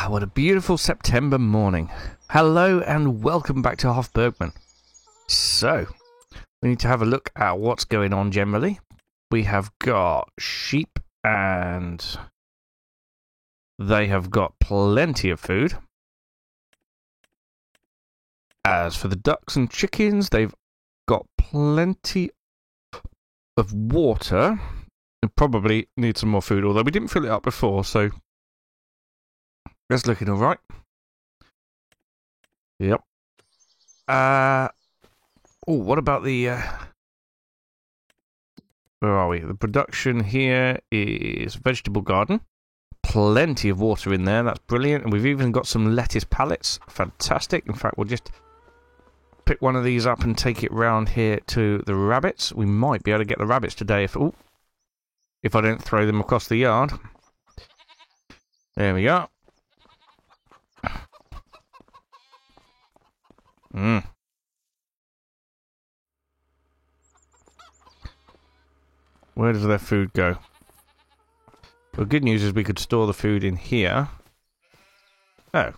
What a beautiful September morning. Hello and welcome back to Hofbergman. So, we need to have a look at what's going on generally. We have got sheep and they have got plenty of food. As for the ducks and chickens, they've got plenty of water. They probably need some more food, although we didn't fill it up before, so that's looking alright. Yep. What about the... where are we? The production here is vegetable garden. Plenty of water in there, that's brilliant. And we've even got some lettuce pallets. Fantastic. In fact, we'll just pick one of these up and take it round here to the rabbits. We might be able to get the rabbits today if I don't throw them across the yard. There we go. Where does their food go? Well, good news is we could store the food in here. Oh.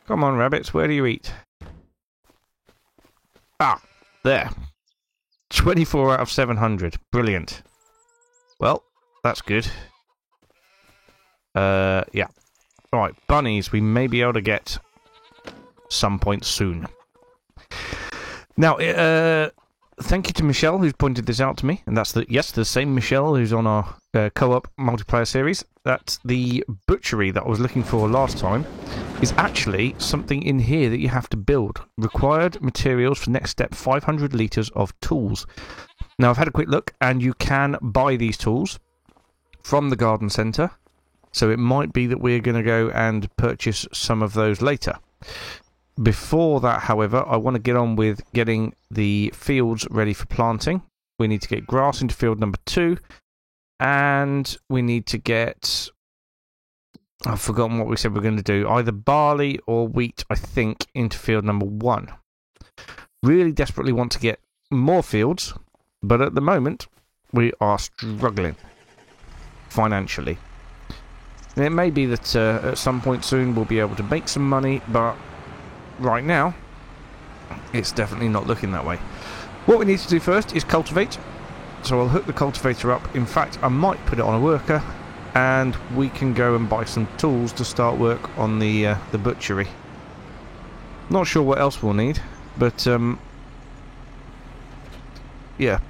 Come on, rabbits, where do you eat? Ah, there. 24 out of 700. Brilliant. Well, that's good. Yeah. Alright, bunnies we may be able to get some point soon. Now, thank you to Michelle who's pointed this out to me. And that's the same Michelle who's on our co-op multiplayer series. That the butchery that I was looking for last time is actually something in here that you have to build. Required materials for next step, 500 litres of tools. Now, I've had a quick look, and you can buy these tools from the garden centre. So it might be that we're going to go and purchase some of those later. Before that, however, I want to get on with getting the fields ready for planting. We need to get grass into field number 2. And we need to get... I've forgotten what we said we're going to do. Either barley or wheat, I think, into field number 1. Really desperately want to get more fields. But at the moment, we are struggling financially. And it may be that at some point soon we'll be able to make some money, but right now, it's definitely not looking that way. What we need to do first is cultivate. So I'll hook the cultivator up. In fact, I might put it on a worker, and we can go and buy some tools to start work on the butchery. Not sure what else we'll need, but yeah,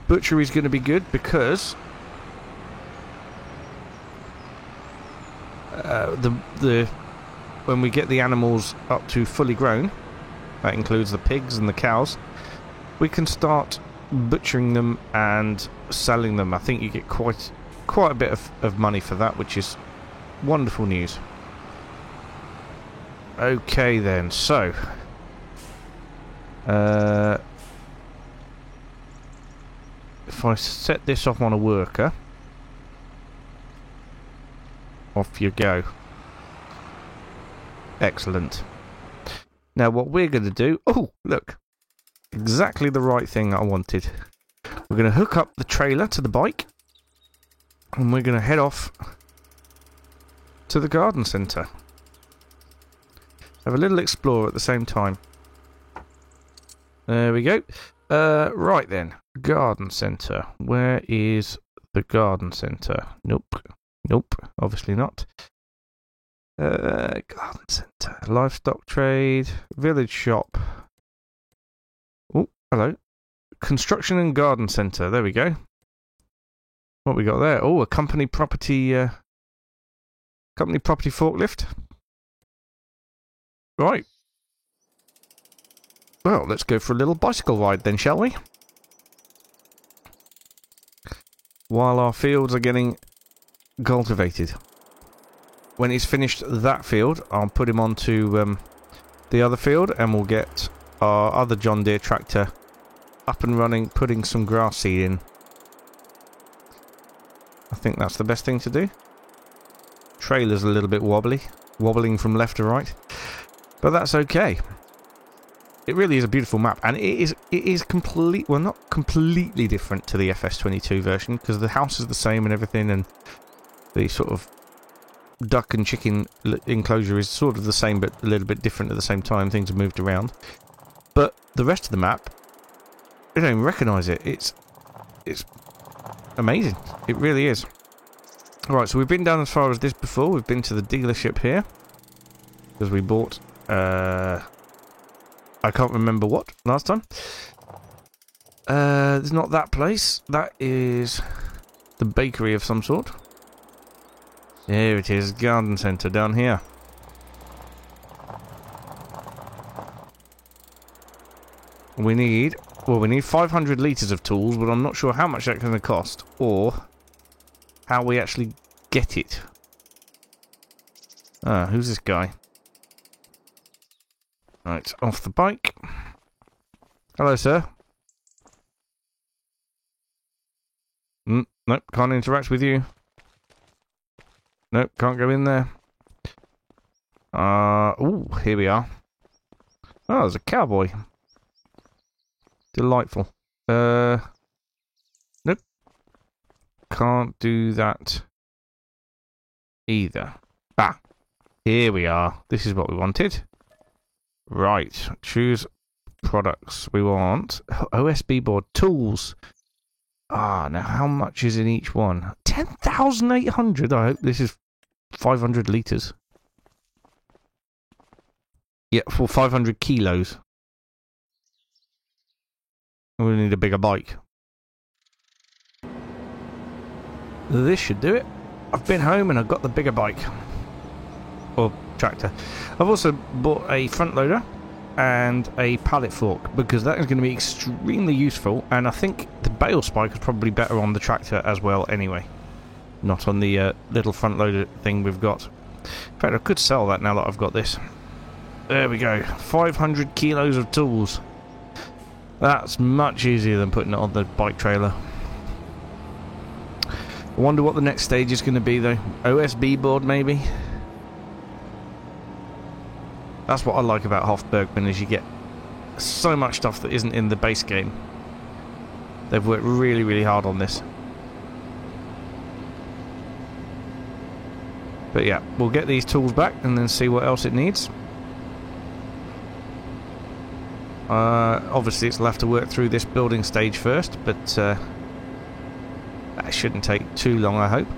butchery's going to be good because when we get the animals up to fully grown, that includes the pigs and the cows, we can start butchering them and selling them. I think you get quite a bit of money for that, which is wonderful news. Okay then, so if I set this off on a worker, off you go. Excellent. Now what we're going to do... Oh, look. Exactly the right thing I wanted. We're going to hook up the trailer to the bike. And we're going to head off to the garden centre. Have a little explore at the same time. There we go. Right then. Garden centre. Where is the garden centre? Nope. Nope, obviously not. Garden centre, livestock trade, village shop. Oh, hello. Construction and garden centre, there we go. What we got there? Oh, a company property forklift. Right. Well, let's go for a little bicycle ride then, shall we? While our fields are getting cultivated. When he's finished that field, I'll put him onto the other field, and we'll get our other John Deere tractor up and running, putting some grass seed in. I think that's the best thing to do. Trailer's a little bit wobbling from left to right, but that's okay. It really is a beautiful map, and it is not completely different to the FS22 version, because the house is the same and everything, and The sort of duck and chicken enclosure is sort of the same, but a little bit different at the same time. Things have moved around. But the rest of the map, I don't even recognise it. It's amazing. It really is. Right, so we've been down as far as this before. We've been to the dealership here. Because we bought, I can't remember what last time. It's not that place. That is the bakery of some sort. Here it is, garden centre down here. We need 500 litres of tools, but I'm not sure how much that's going to cost, or how we actually get it. Ah, who's this guy? Right, off the bike. Hello, sir. Nope, can't interact with you. Nope, can't go in there. Ooh, here we are. Oh, there's a cowboy. Delightful. Nope. Can't do that either. Ah, here we are. This is what we wanted. Right, choose products. We want OSB board tools. Ah, now how much is in each one? 10,800. I hope this is 500 litres. Yeah, for 500 kilos. We need a bigger bike. This should do it. I've been home and I've got the bigger bike. Or tractor. I've also bought a front loader and a pallet fork, because that is going to be extremely useful, and I think the bale spike is probably better on the tractor as well anyway. Not on the little front loader thing we've got. In fact, I could sell that now that I've got this. There we go. 500 kilos of tools. That's much easier than putting it on the bike trailer. I wonder what the next stage is going to be though. OSB board maybe? That's what I like about Hofbergman, is you get so much stuff that isn't in the base game. They've worked really, really hard on this. But yeah, we'll get these tools back and then see what else it needs. Obviously it's left to work through this building stage first, but that shouldn't take too long, I hope.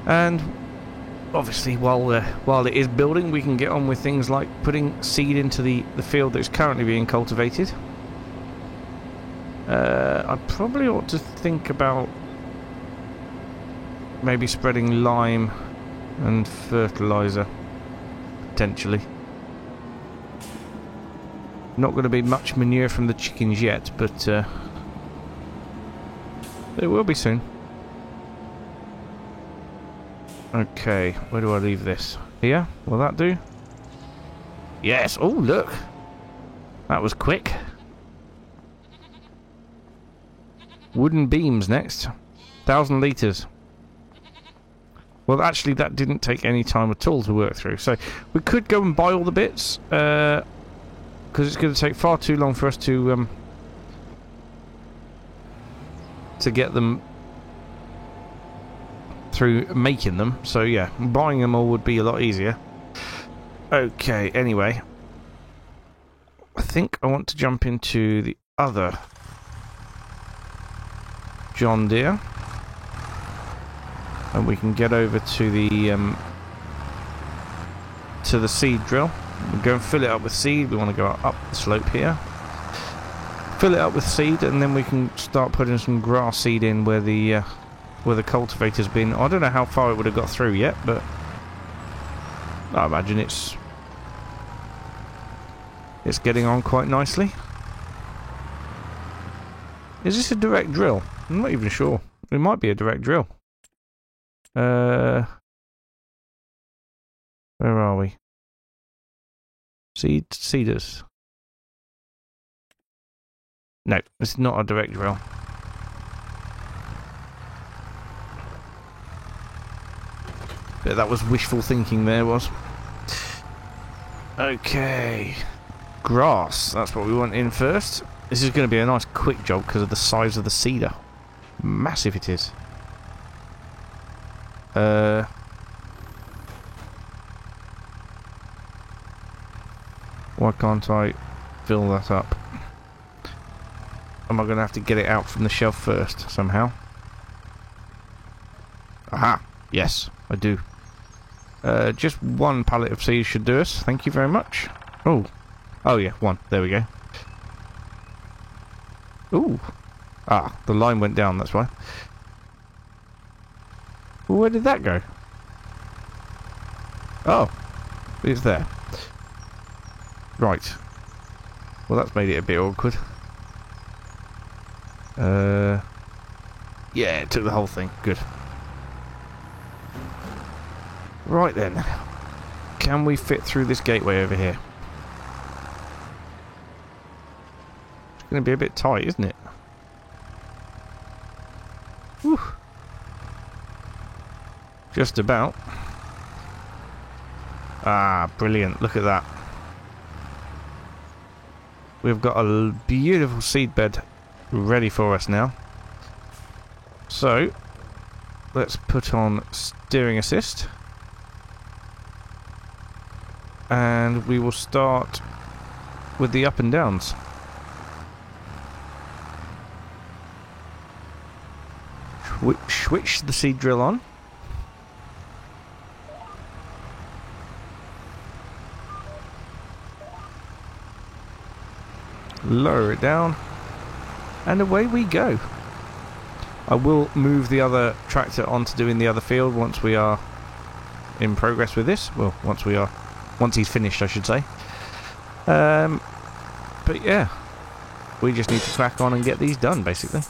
And obviously while it is building, we can get on with things like putting seed into the field that's currently being cultivated. I probably ought to think about maybe spreading lime and fertilizer, potentially. Not going to be much manure from the chickens yet, but there will be soon. Okay, where do I leave this? Here? Will that do? Yes! Oh, look! That was quick. Wooden beams next. 1,000 litres. Well, actually, that didn't take any time at all to work through. So, we could go and buy all the bits, because it's going to take far too long for us to get them through making them. So yeah, buying them all would be a lot easier. Okay, anyway, I think I want to jump into the other John Deere, and we can get over to the seed drill. We'll go and fill it up with seed. We want to go up the slope here, fill it up with seed, and then we can start putting some grass seed in where the cultivator's been. I don't know how far it would have got through yet, but I imagine it's getting on quite nicely. Is this a direct drill? I'm not even sure. It might be a direct drill. Where are we? Seeders. No, it's not a direct drill. But that was wishful thinking there, was. Okay. Grass, that's what we want in first. This is going to be a nice quick job because of the size of the seeder. Massive it is. Why can't I fill that up? Am I going to have to get it out from the shelf first, somehow? Aha! Yes, I do. Just one pallet of seeds should do us. Thank you very much. Oh. Oh yeah, one. There we go. Ooh. Ah, the line went down, that's why. Where did that go? Oh. It's there. Right. Well, that's made it a bit awkward. Yeah, it took the whole thing. Good. Right then. Can we fit through this gateway over here? It's going to be a bit tight, isn't it? Whew. Just about. Ah, brilliant. Look at that. We've got a beautiful seed bed ready for us now. So, let's put on steering assist. And we will start with the up and downs. Switch the seed drill on. Lower it down. And away we go. I will move the other tractor onto doing the other field once we are in progress with this. Well, once he's finished, I should say. But yeah, we just need to crack on and get these done, basically.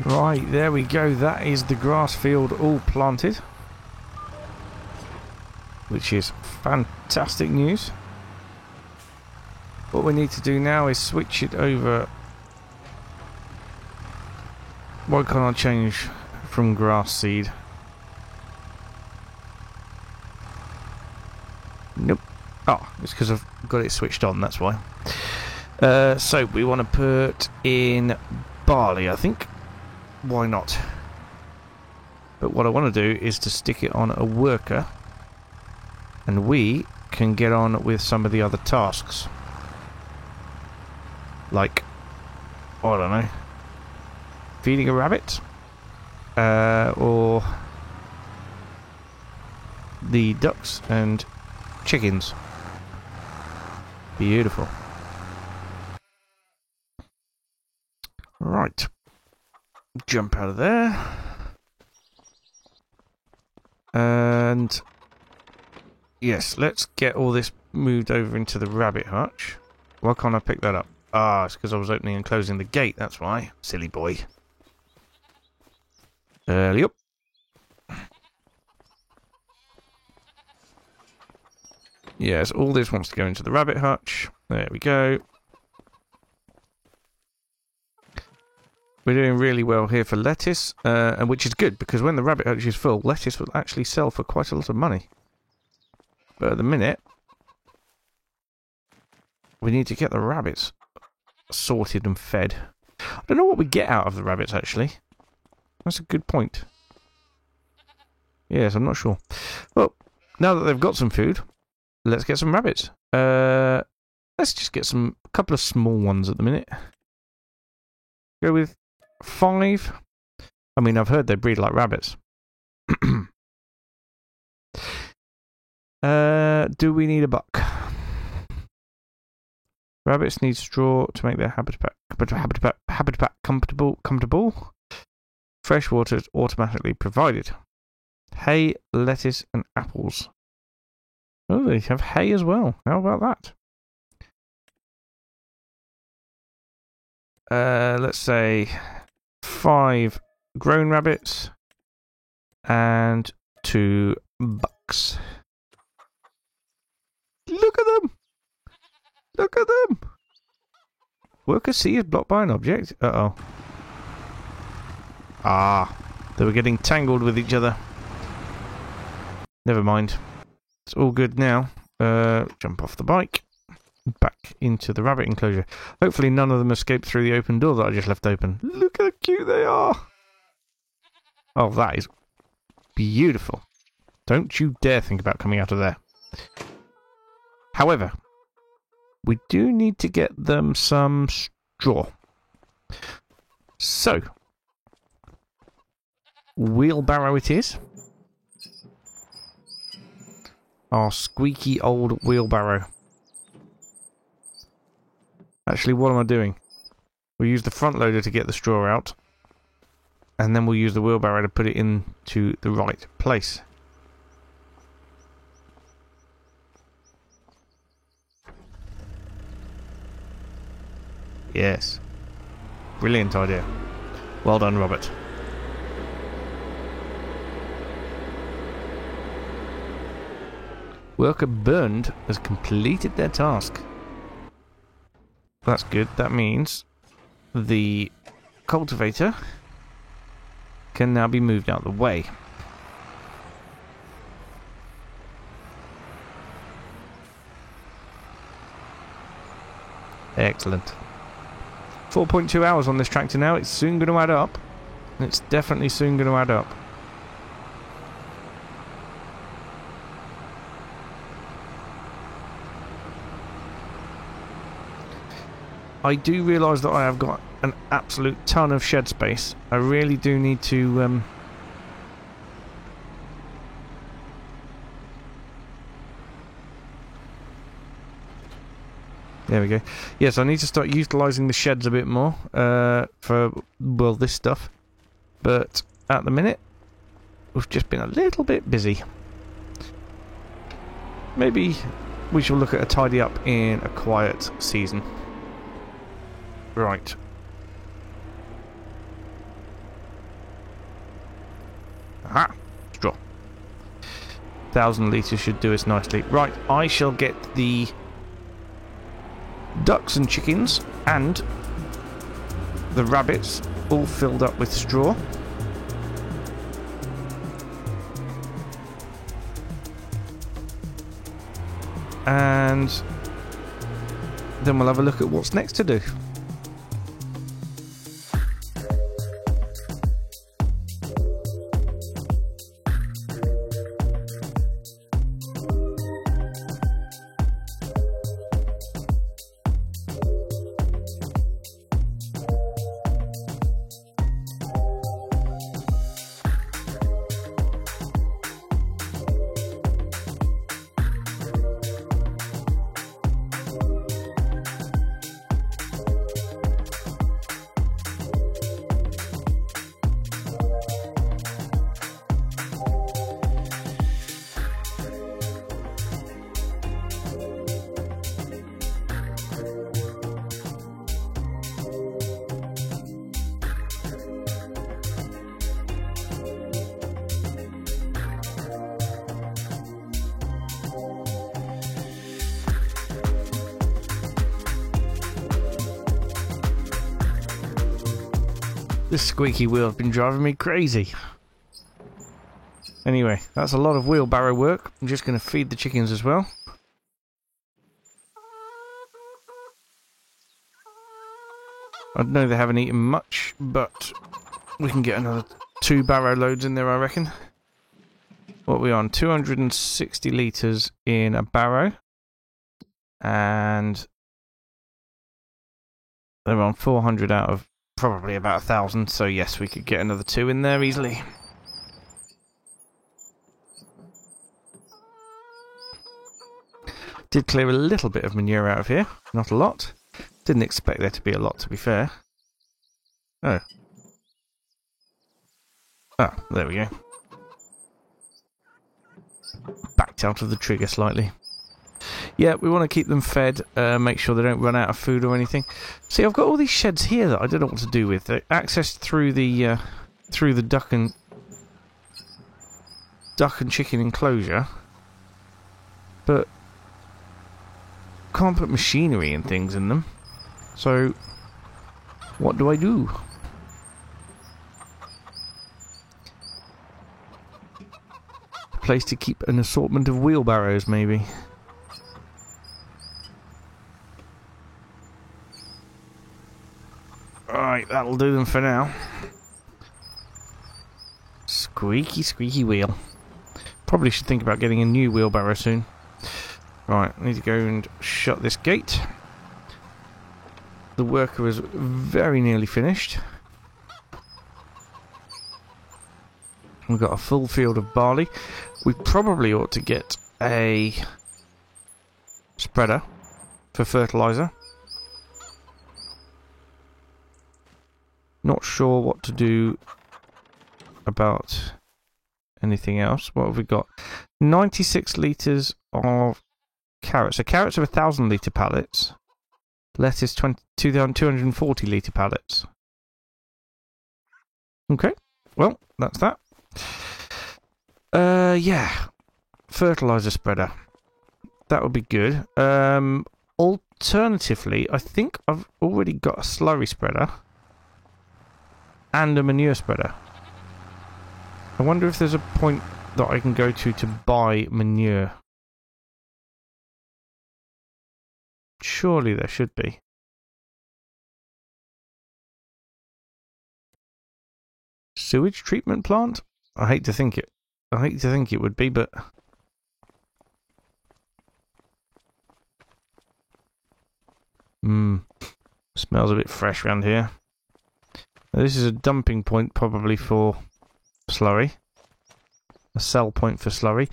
Right, there we go. That is the grass field all planted, which is fantastic news. What we need to do now is switch it over. Why can't I change from grass seed? Nope. Oh, it's because I've got it switched on, that's why. So we want to put in barley, I think. Why not? But what I want to do is to stick it on a worker, and we can get on with some of the other tasks. Like, I don't know, feeding a rabbit, or the ducks and chickens. Beautiful. Right. Jump out of there. And yes, let's get all this moved over into the rabbit hutch. Why can't I pick that up? Ah, it's because I was opening and closing the gate, that's why. Silly boy. Yep. Yes, all this wants to go into the rabbit hutch. There we go. We're doing really well here for lettuce, and which is good, because when the rabbit hutch is full, lettuce will actually sell for quite a lot of money. But at the minute, we need to get the rabbits sorted and fed. I don't know what we get out of the rabbits, actually. That's a good point. Yes, I'm not sure. Well, now that they've got some food, let's get some rabbits. Let's just get a couple of small ones at the minute. Go with 5. I mean, I've heard they breed like rabbits. Do we need a buck? Rabbits need straw to make their habitat comfortable. Fresh water is automatically provided. Hay, lettuce, and apples. Oh, they have hay as well. How about that? Let's say 5 grown rabbits and 2 bucks. Look at them! Look at them! Worker C is blocked by an object. Uh-oh. Ah, they were getting tangled with each other. Never mind. It's all good now. Jump off the bike. Back into the rabbit enclosure. Hopefully none of them escaped through the open door that I just left open. Look how cute they are! Oh, that is beautiful. Don't you dare think about coming out of there. However, we do need to get them some straw. So, wheelbarrow it is. Our squeaky old wheelbarrow. Actually, what am I doing? We'll use the front loader to get the straw out. And then we'll use the wheelbarrow to put it into the right place. Yes. Brilliant idea. Well done, Robert. Worker Burned has completed their task. That's good. That means the cultivator can now be moved out of the way. Excellent. 4.2 hours on this tractor now. It's soon going to add up. It's definitely soon going to add up. I do realise that I have got an absolute ton of shed space. I really do need to there we go. Yes, I need to start utilising the sheds a bit more for, well, this stuff. But at the minute, we've just been a little bit busy. Maybe we shall look at a tidy up in a quiet season. Right. Aha! Straw. 1,000 litres should do us nicely. Right, I shall get the ducks and chickens and the rabbits all filled up with straw. And then we'll have a look at what's next to do. This squeaky wheel's been driving me crazy. Anyway, that's a lot of wheelbarrow work. I'm just going to feed the chickens as well. I know they haven't eaten much, but we can get another 2 barrow loads in there, I reckon. What are we on? 260 litres in a barrow. And they're on 400 out of probably about 1,000. So yes, we could get another 2 in there easily. Did clear a little bit of manure out of here. Not a lot. Didn't expect there to be a lot, to be fair. Oh. Ah, there we go. Backed out of the trigger slightly. Yeah, we want to keep them fed, make sure they don't run out of food or anything. See, I've got all these sheds here that I don't know what to do with. They're accessed through the duck and chicken enclosure, but can't put machinery and things in them. So, what do I do? A place to keep an assortment of wheelbarrows, maybe. Alright, that'll do them for now. Squeaky, squeaky wheel. Probably should think about getting a new wheelbarrow soon. Right, I need to go and shut this gate. The worker is very nearly finished. We've got a full field of barley. We probably ought to get a spreader for fertiliser. Not sure what to do about anything else. What have we got? 96 litres of carrots. So carrots are 1,000 litre pallets. Lettuce 240 litre pallets. Okay, well, that's that. Yeah. Fertiliser spreader. That would be good. Alternatively, I think I've already got a slurry spreader. And a manure spreader. I wonder if there's a point that I can go to buy manure. Surely there should be. Sewage treatment plant? I hate to think it would be, but smells a bit fresh around here. Now, this is a dumping point probably for slurry. A sell point for slurry.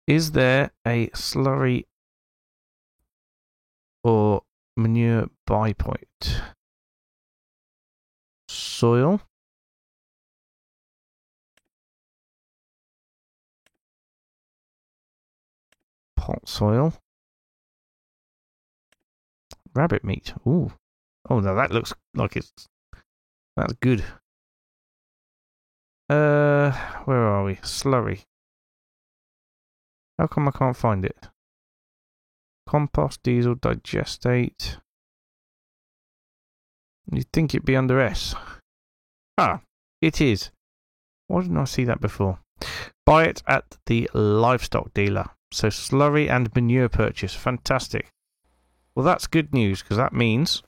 Is there a slurry or manure buy point? Soil. Pot soil. Rabbit meat. Ooh. Oh, no, that looks like that's good. Where are we? Slurry. How come I can't find it? Compost, diesel, digestate. You'd think it'd be under S. Ah, it is. Why didn't I see that before? Buy it at the livestock dealer. So slurry and manure purchase. Fantastic. Well, that's good news, because that means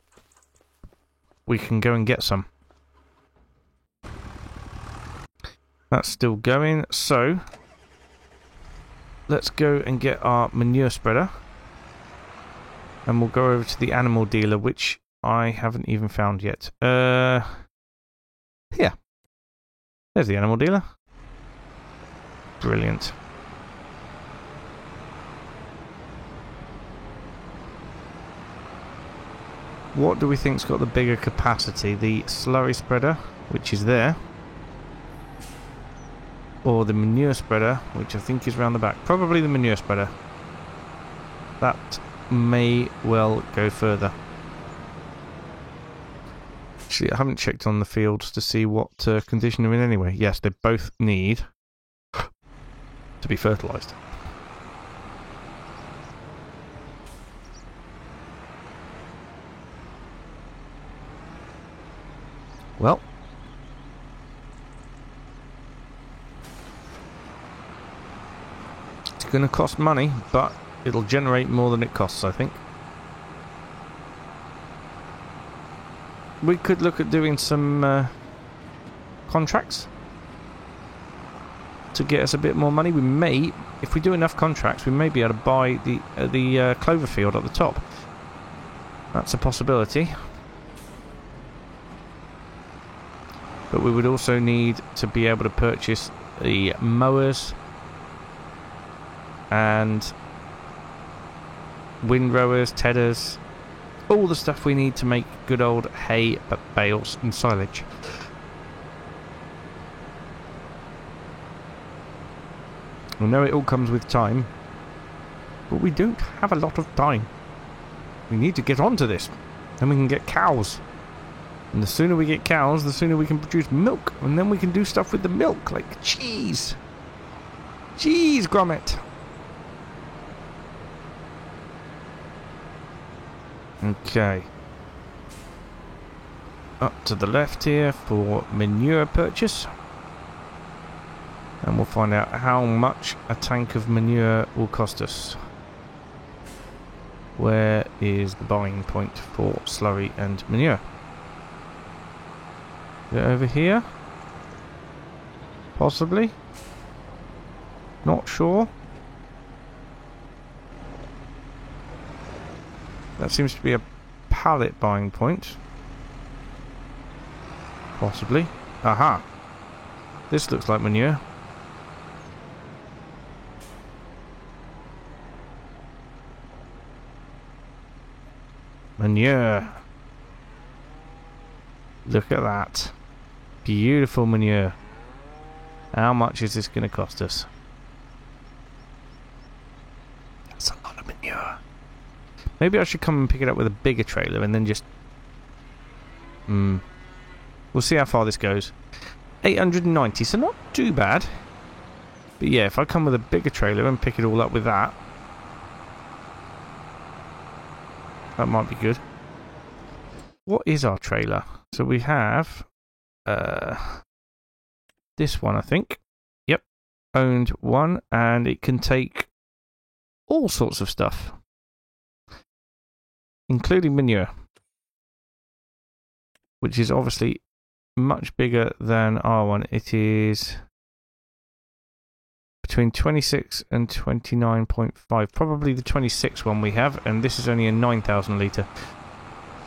we can go and get some. That's still going, so let's go and get our manure spreader. And we'll go over to the animal dealer, which I haven't even found yet. Yeah. There's the animal dealer. Brilliant. What do we think's got the bigger capacity? The slurry spreader, which is there, or the manure spreader, which I think is round the back. Probably the manure spreader. That may well go further. Actually, I haven't checked on the fields to see what condition they're in anyway. Yes, they both need to be fertilised. Well, It's going to cost money, but it'll generate more than it costs, I think. We could look at doing some contracts to get us a bit more money. We may, if we do enough contracts, we may be able to buy the clover field at the top. That's a possibility. But we would also need to be able to purchase the mowers and windrowers, tedders, all the stuff we need to make good old hay, bales and silage. I know it all comes with time, but we don't have a lot of time. We need to get onto this, then we can get cows. And the sooner we get cows, the sooner we can produce milk, and then we can do stuff with the milk, like cheese. Cheese, Grommet. Okay. Up to the left here for manure purchase. And we'll find out how much a tank of manure will cost us. Where is the buying point for slurry and manure? Is it over here? Possibly. Not sure. That seems to be a pallet buying point. Possibly. Aha! This looks like manure. Manure. Look at that. Beautiful manure. How much is this going to cost us? That's a lot of manure. Maybe I should come and pick it up with a bigger trailer and then just... We'll see how far this goes. 890, so not too bad. But yeah, if I come with a bigger trailer and pick it all up with that, that might be good. What is our trailer? So we have this one, I think. Yep, owned one, and it can take all sorts of stuff, including manure, which is obviously much bigger than our one. It is between 26 and 29.5, probably the 26 one we have, and this is only a 9,000 litre.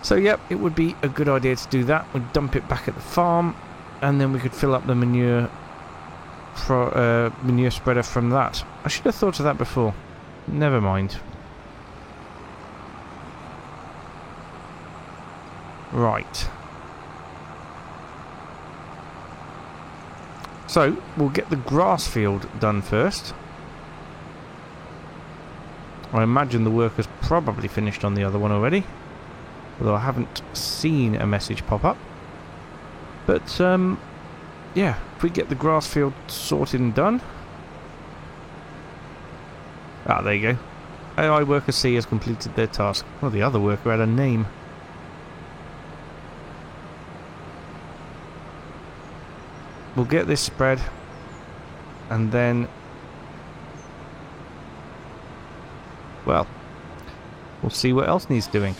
So yep, it would be a good idea to do that. We'd dump it back at the farm, and then we could fill up the manure manure spreader from that. I should have thought of that before. Never mind. Right. So, we'll get the grass field done first. I imagine the work has probably finished on the other one already, although I haven't seen a message pop up. But, yeah, if we get the grass field sorted and done... Ah, there you go. AI Worker C has completed their task. Well, the other worker had a name. We'll get this spread, and then, well, we'll see what else needs doing.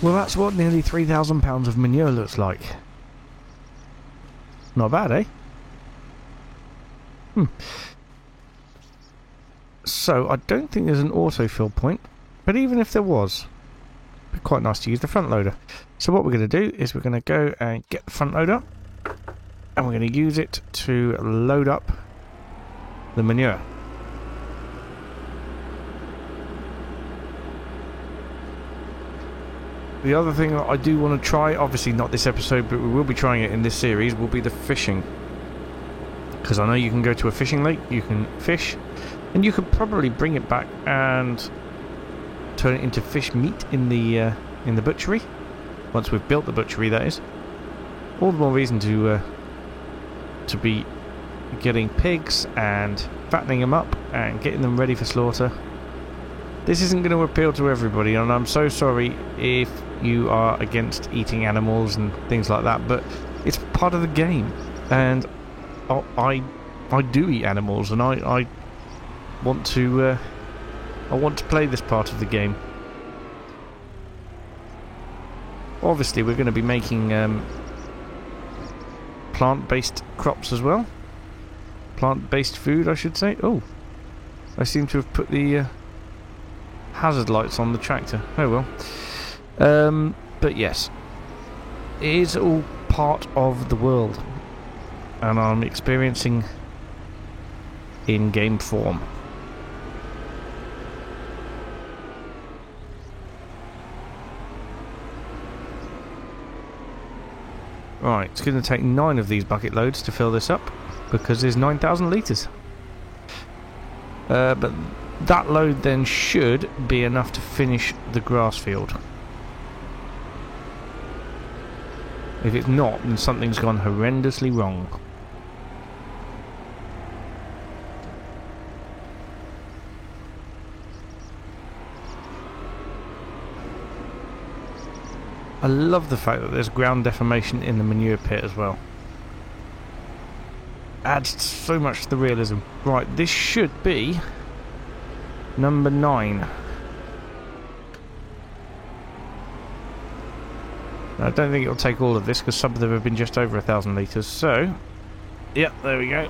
Well, that's what nearly £3,000 of manure looks like. Not bad, eh? So, I don't think there's an autofill point, but even if there was, it'd be quite nice to use the front loader. So what we're going to do is we're going to go and get the front loader, and we're going to use it to load up the manure. The other thing that I do want to try, obviously not this episode, but we will be trying it in this series, will be the fishing. Because I know you can go to a fishing lake, you can fish, and you could probably bring it back and turn it into fish meat in the butchery. Once we've built the butchery, that is. All the more reason to be getting pigs and fattening them up and getting them ready for slaughter. This isn't going to appeal to everybody, and I'm so sorry if you are against eating animals and things like that, but it's part of the game, and I do eat animals, and I want to play this part of the game. Obviously, we're going to be making plant-based crops as well. Plant-based food, I should say. Oh, I seem to have put the hazard lights on the tractor. Oh well. But yes, it is all part of the world, and I'm experiencing in-game form. Right, it's going to take 9 of these bucket loads to fill this up, because there's 9,000 litres. But that load then should be enough to finish the grass field. If it's not, then something's gone horrendously wrong. I love the fact that there's ground deformation in the manure pit as well. Adds so much to the realism. Right, this should be number 9. I don't think it'll take all of this, because some of them have been just over 1,000 litres. So, yep, there we go.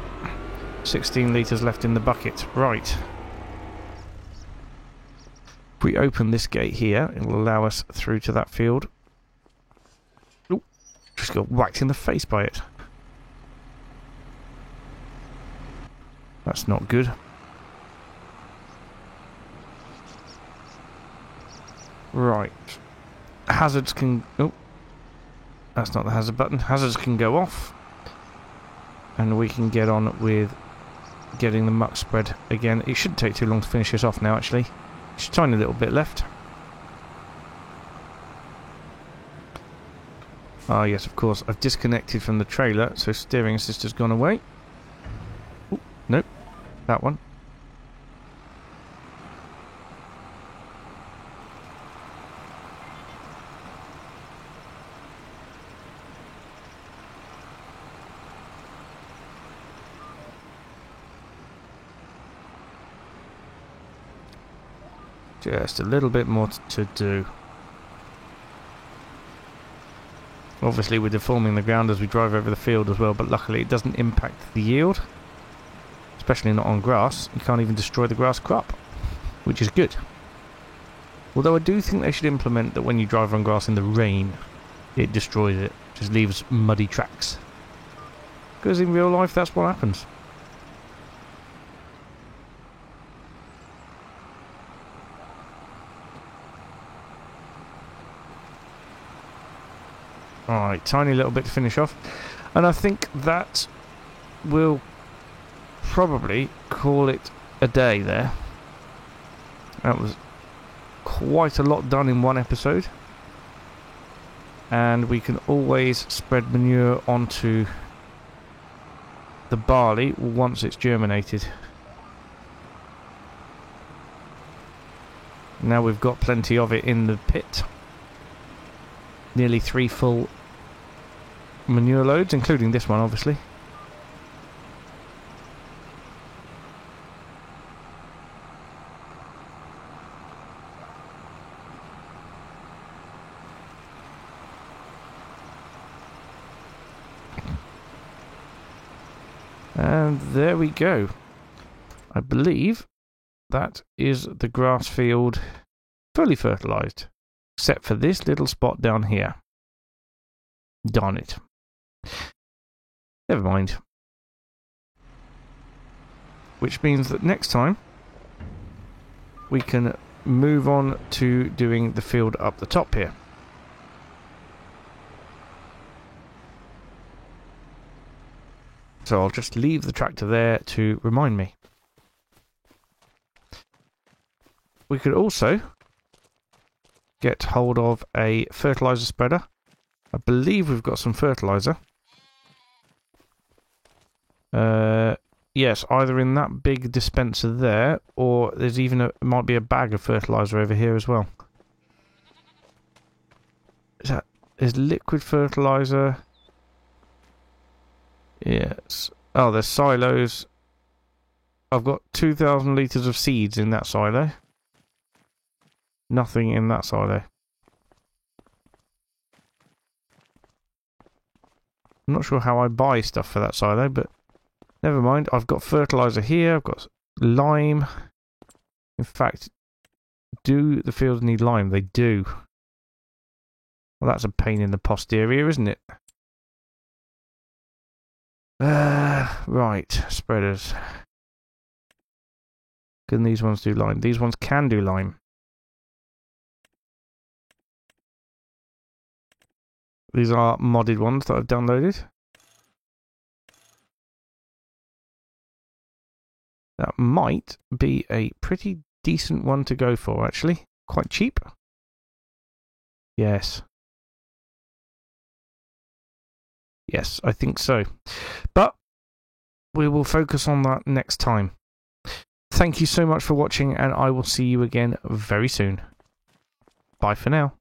16 litres left in the bucket. Right. If we open this gate here, it'll allow us through to that field. Ooh, just got whacked in the face by it. That's not good. Right. Hazards can... Oh. That's not the hazard button. Hazards can go off. And we can get on with getting the muck spread again. It shouldn't take too long to finish this off now, actually. Just a tiny little bit left. Ah, yes, of course. I've disconnected from the trailer, so steering assist has gone away. Ooh, nope. That one. Just a little bit more to do. Obviously we're deforming the ground as we drive over the field as well, but luckily it doesn't impact the yield. Especially not on grass. You can't even destroy the grass crop, which is good. Although I do think they should implement that when you drive on grass in the rain, it destroys it. Just leaves muddy tracks. Because in real life that's what happens. Alright, tiny little bit to finish off. And I think that will probably call it a day there. That was quite a lot done in one episode. And we can always spread manure onto the barley once it's germinated. Now we've got plenty of it in the pit. Nearly 3 full manure loads, including this one, obviously. And there we go. I believe that is the grass field fully fertilised, except for this little spot down here. Darn it. Never mind. Which means that next time we can move on to doing the field up the top here. So I'll just leave the tractor there to remind me. We could also get hold of a fertiliser spreader. I believe we've got some fertiliser. Yes, either in that big dispenser there, or there's even might be a bag of fertiliser over here as well. Is liquid fertiliser? Yes. Oh, there's silos. I've got 2,000 litres of seeds in that silo. Nothing in that silo. I'm not sure how I buy stuff for that silo, but never mind. I've got fertiliser here. I've got lime. In fact, do the fields need lime? They do. Well, that's a pain in the posterior, isn't it? Right, spreaders. Can these ones do lime? These ones can do lime. These are modded ones that I've downloaded. That might be a pretty decent one to go for, actually. Quite cheap. Yes. Yes, I think so. But we will focus on that next time. Thank you so much for watching, and I will see you again very soon. Bye for now.